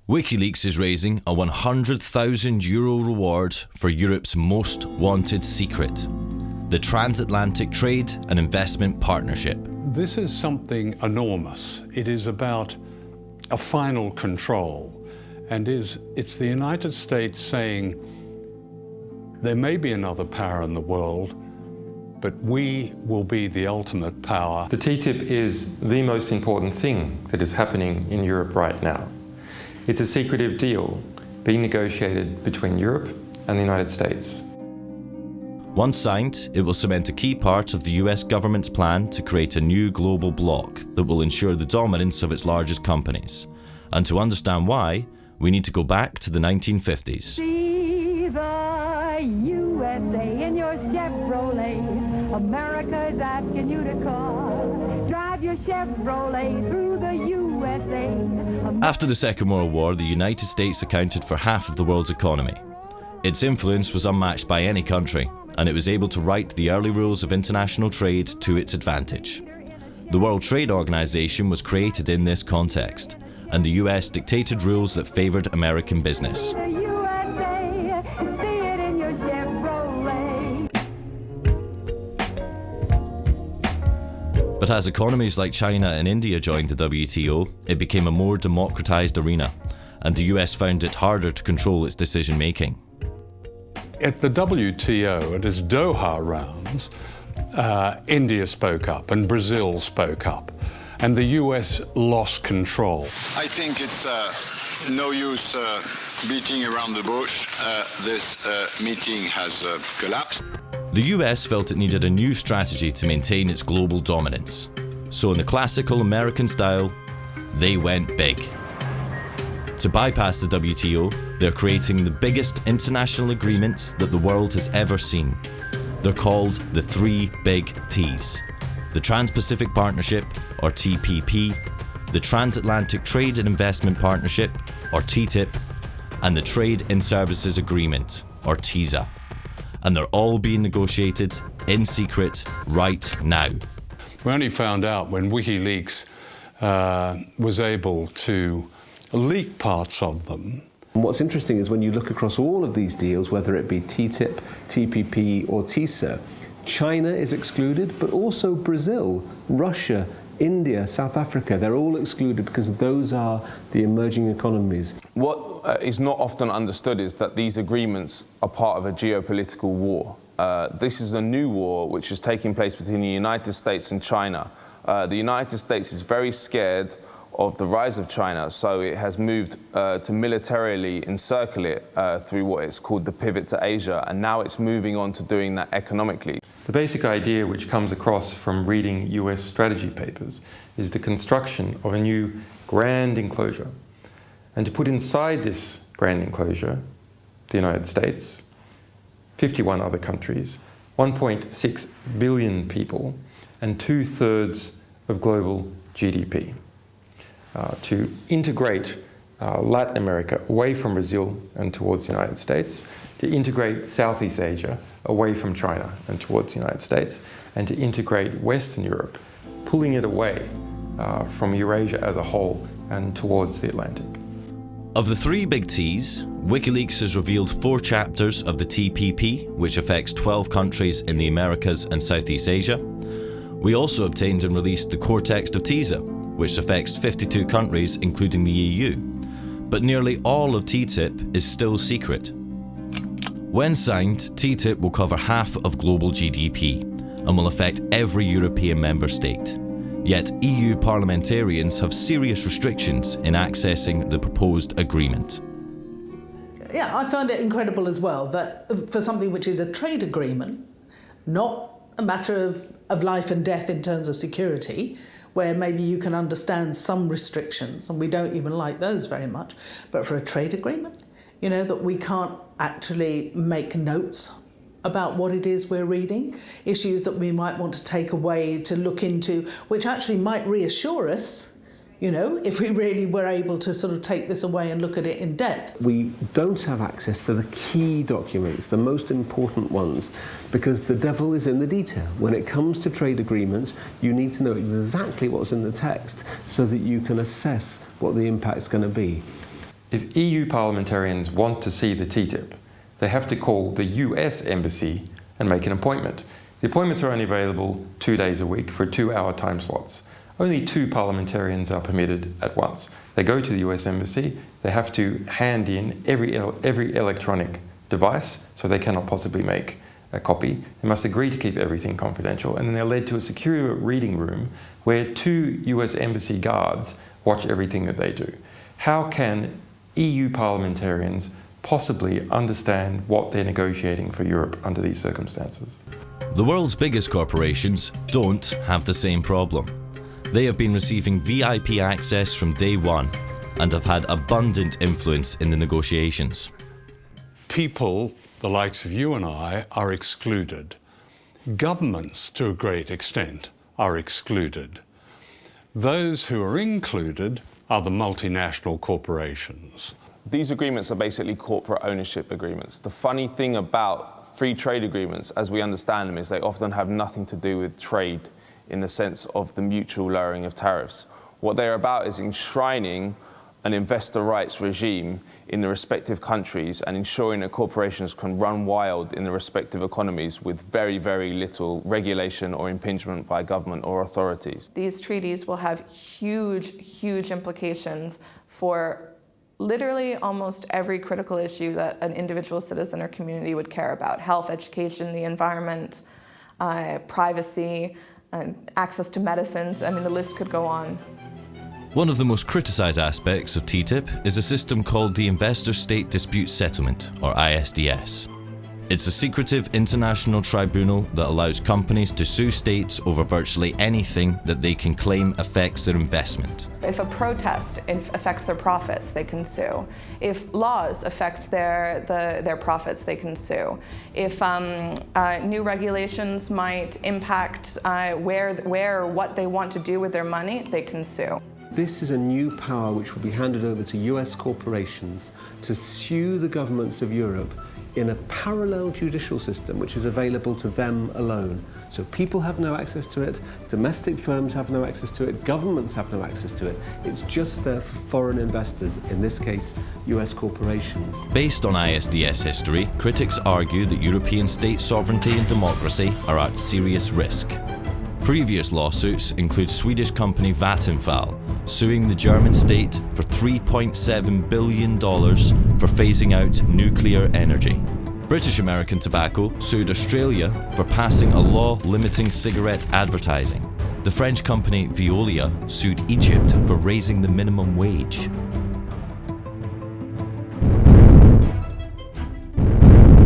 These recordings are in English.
WikiLeaks is raising a €100,000 reward for Europe's most wanted secret, the Transatlantic Trade and Investment Partnership. This is something enormous. It is about a final control, and it's the United States saying there may be another power in the world, but we will be the ultimate power. The TTIP is the most important thing that is happening in Europe right now. It's a secretive deal being negotiated between Europe and the United States. Once signed, it will cement a key part of the US government's plan to create a new global bloc that will ensure the dominance of its largest companies. And to understand why, we need to go back to the 1950s. See the USA in your Chevrolet. America's asking you to call. Drive your Chevrolet through the USA. After the Second World War, the United States accounted for half of the world's economy. Its influence was unmatched by any country, and it was able to write the early rules of international trade to its advantage. The World Trade Organization was created in this context, and the US dictated rules that favored American business. But as economies like China and India joined the WTO, it became a more democratized arena, and the US found it harder to control its decision-making. At the WTO, at its Doha rounds, India spoke up and Brazil spoke up, and the US lost control. I think it's no use beating around the bush. This meeting has collapsed. The US felt it needed a new strategy to maintain its global dominance. So in the classical American style, they went big. To bypass the WTO, they're creating the biggest international agreements that the world has ever seen. They're called the three big T's: the Trans-Pacific Partnership, or TPP, the Transatlantic Trade and Investment Partnership, or TTIP, and the Trade in Services Agreement, or TISA. And they're all being negotiated in secret right now. We only found out when WikiLeaks was able to leak parts of them. And what's interesting is when you look across all of these deals, whether it be TTIP, TPP or TISA, China is excluded, but also Brazil, Russia, India, South Africa, they're all excluded because those are the emerging economies. What is not often understood is that these agreements are part of a geopolitical war. This is a new war which is taking place between the United States and China. The United States is very scared of the rise of China, so it has moved to militarily encircle it through what is called the pivot to Asia, and now it's moving on to doing that economically. The basic idea which comes across from reading US strategy papers is the construction of a new grand enclosure. And to put inside this grand enclosure, the United States, 51 other countries, 1.6 billion people, and 2/3 of global GDP. To integrate Latin America away from Brazil and towards the United States, to integrate Southeast Asia away from China and towards the United States, and to integrate Western Europe, pulling it away from Eurasia as a whole and towards the Atlantic. Of the three big T's, WikiLeaks has revealed 4 chapters of the TPP, which affects 12 countries in the Americas and Southeast Asia. We also obtained and released the core text of TISA, which affects 52 countries, including the EU. But nearly all of TTIP is still secret. When signed, TTIP will cover half of global GDP and will affect every European member state. Yet EU parliamentarians have serious restrictions in accessing the proposed agreement. Yeah, I find it incredible as well that for something which is a trade agreement, not a matter of life and death in terms of security, where maybe you can understand some restrictions, and we don't even like those very much, but for a trade agreement, you know, that we can't actually make notes about what it is we're reading, issues that we might want to take away to look into, which actually might reassure us, you know, if we really were able to sort of take this away and look at it in depth. We don't have access to the key documents, the most important ones, because the devil is in the detail. When it comes to trade agreements, you need to know exactly what's in the text so that you can assess what the impact's going to be. If EU parliamentarians want to see the TTIP, they have to call the US embassy and make an appointment. The appointments are only available 2 days a week for 2-hour time slots. Only 2 parliamentarians are permitted at once. They go to the US embassy, they have to hand in every electronic device, so they cannot possibly make a copy. They must agree to keep everything confidential, and then they're led to a secure reading room where 2 US embassy guards watch everything that they do. How can EU parliamentarians possibly understand what they're negotiating for Europe under these circumstances? The world's biggest corporations don't have the same problem. They have been receiving VIP access from day one and have had abundant influence in the negotiations. People, the likes of you and I, are excluded. Governments, to a great extent, are excluded. Those who are included are the multinational corporations. These agreements are basically corporate ownership agreements. The funny thing about free trade agreements, as we understand them, is they often have nothing to do with trade in the sense of the mutual lowering of tariffs. What they're about is enshrining an investor rights regime in the respective countries and ensuring that corporations can run wild in the respective economies with very, very little regulation or impingement by government or authorities. These treaties will have huge, huge implications for literally almost every critical issue that an individual citizen or community would care about: health, education, the environment, privacy, access to medicines. I mean, the list could go on. One of the most criticised aspects of TTIP is a system called the Investor State Dispute Settlement, or ISDS. It's a secretive international tribunal that allows companies to sue states over virtually anything that they can claim affects their investment. If a protest affects their profits, they can sue. If laws affect their profits, they can sue. If new regulations might impact where or what they want to do with their money, they can sue. This is a new power which will be handed over to US corporations to sue the governments of Europe in a parallel judicial system which is available to them alone. So people have no access to it, domestic firms have no access to it, governments have no access to it. It's just there for foreign investors, in this case, US corporations. Based on ISDS history, critics argue that European state sovereignty and democracy are at serious risk. Previous lawsuits include Swedish company Vattenfall suing the German state for $3.7 billion for phasing out nuclear energy. British American Tobacco sued Australia for passing a law limiting cigarette advertising. The French company Veolia sued Egypt for raising the minimum wage.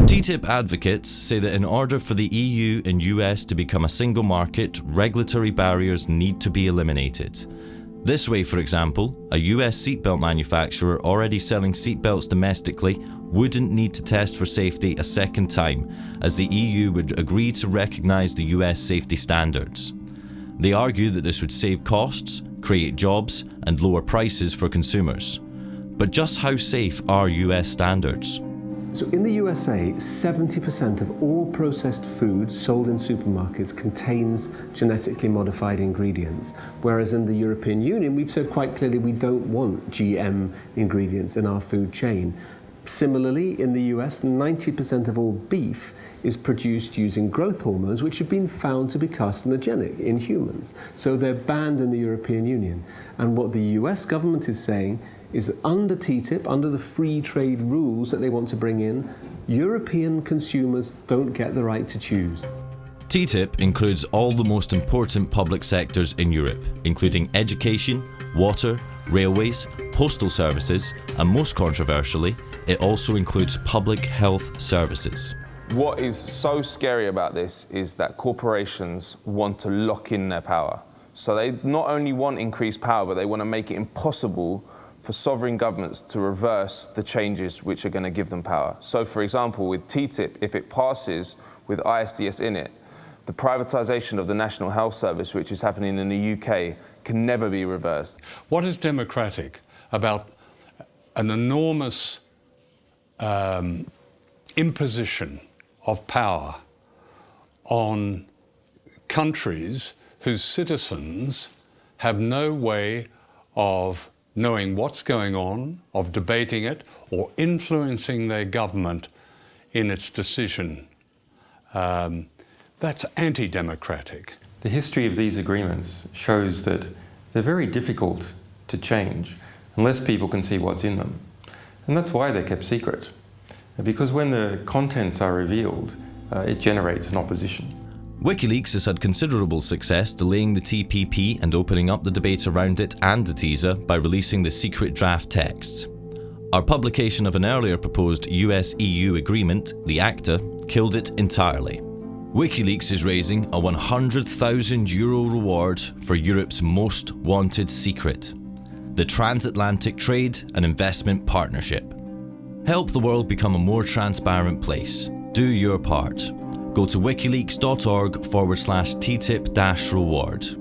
TTIP advocates say that in order for the EU and US to become a single market, regulatory barriers need to be eliminated. This way, for example, a US seatbelt manufacturer already selling seatbelts domestically wouldn't need to test for safety a second time, as the EU would agree to recognise the US safety standards. They argue that this would save costs, create jobs, and lower prices for consumers. But just how safe are US standards? So in the USA, 70% of all processed food sold in supermarkets contains genetically modified ingredients, whereas in the European Union, we've said quite clearly we don't want GM ingredients in our food chain. Similarly, in the US, 90% of all beef is produced using growth hormones, which have been found to be carcinogenic in humans. So they're banned in the European Union. And what the US government is saying is that under TTIP, under the free trade rules that they want to bring in, European consumers don't get the right to choose. TTIP includes all the most important public sectors in Europe, including education, water, railways, postal services, and most controversially, it also includes public health services. What is so scary about this is that corporations want to lock in their power. So they not only want increased power, but they want to make it impossible for sovereign governments to reverse the changes which are going to give them power. So, for example, with TTIP, if it passes with ISDS in it, the privatisation of the National Health Service, which is happening in the UK, can never be reversed. What is democratic about an enormous imposition of power on countries whose citizens have no way of knowing what's going on, of debating it, or influencing their government in its decision. That's anti-democratic. The history of these agreements shows that they're very difficult to change unless people can see what's in them. And that's why they're kept secret. Because when the contents are revealed, it generates an opposition. WikiLeaks has had considerable success delaying the TPP and opening up the debate around it and the teaser by releasing the secret draft texts. Our publication of an earlier proposed US-EU agreement, the ACTA, killed it entirely. WikiLeaks is raising a €100,000 reward for Europe's most wanted secret, the Transatlantic Trade and Investment Partnership. Help the world become a more transparent place. Do your part. Go to wikileaks.org/TTIP-reward.